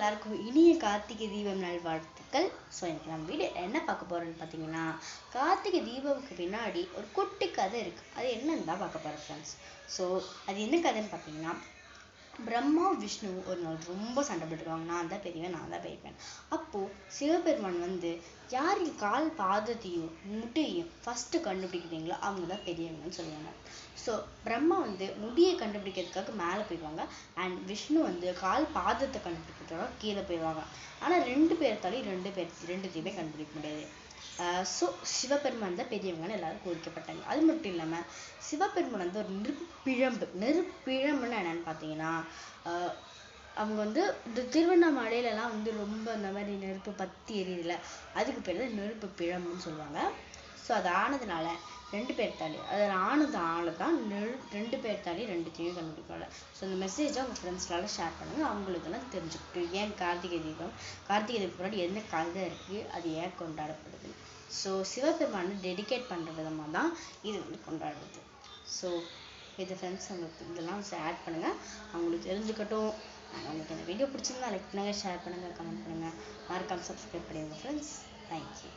எல்லாருக்கும் இனிய கார்த்திகை தீபம் நல்வாழ்த்துக்கள். ஸோ எனக்கு நம்ம வீடியோ என்ன பார்க்க போறோம்னு பார்த்தீங்கன்னா, கார்த்திகை தீபம்க்கு பின்னாடி ஒரு குட்டி கதை இருக்கு. அது என்னன்னு தான் பார்க்க போறோம் ஃப்ரெண்ட்ஸ். ஸோ அது என்ன கதைன்னு பார்த்தீங்கன்னா, பிரம்மா விஷ்ணு ஒரு நாள் ரொம்ப சண்டை போட்டுருவாங்க. நான் தான் பெரியவன், நான் தான் பெரியவன். அப்போ சிவபெருமான் வந்து யாரின் கால் பாதத்தையும் முடியையும் ஃபர்ஸ்ட் கண்டுபிடிக்கிறீங்களோ அவங்க தான் பெரியவங்கன்னு சொல்லுவாங்க. ஸோ பிரம்மா வந்து முடியை கண்டுபிடிக்கிறதுக்காக மேலே போயிடுவாங்க. அண்ட் விஷ்ணு வந்து கால் பாதத்தை கண்டுபிடிக்கிறதுக்காக கீழே போயிடுவாங்க. ஆனால் ரெண்டுத்தையுமே கண்டுபிடிக்க முடியாது. ஸோ சிவபெருமான் தான் பெரியவங்கன்னு எல்லாரும் கோரிக்கப்பட்டாங்க. அது மட்டும் இல்லாமல் சிவபெருமான் வந்து ஒரு நெருப்பிழம்புன்னு என்னன்னு பார்த்தீங்கன்னா, அவங்க வந்து இந்த திருவண்ணாமலையிலலாம் வந்து ரொம்ப இந்த மாதிரி நெருப்பு பற்றி எரியுதுல, அதுக்கு பேர் தான் நெருப்பு பிழம்புன்னு சொல்லுவாங்க. ஸோ அது ஆனதுனால ரெண்டு பேர்த்தாலே ரெண்டுத்தையும் கண்டுபிடிக்கல. ஸோ இந்த மெசேஜை அவங்க ஃப்ரெண்ட்ஸ்னால ஷேர் பண்ணுங்க. அவங்களுக்கெல்லாம் தெரிஞ்சுக்கிட்டு ஏன் கார்த்திகை தீபம் முன்னாடி என்ன கதை இருக்குது, அது ஏன் கொண்டாடப்படுது. ஸோ சிவபெருமானை டெடிகேட் பண்ணுற விதமாக தான் இது வந்து கொண்டாடுறது. ஸோ இது ஃப்ரெண்ட்ஸ் அவங்களுக்கு இதெல்லாம் ஆட் பண்ணுங்கள், அவங்களுக்கு தெரிஞ்சுக்கட்டும். உங்களுக்கு இந்த வீடியோ பிடிச்சிருந்தா லைக் பண்ணுங்கள், ஷேர் பண்ணுங்கள், கமெண்ட் பண்ணுங்கள், மறக்காமல் சப்ஸ்கிரைப் பண்ணிடுங்க ஃப்ரெண்ட்ஸ். தேங்க்யூ.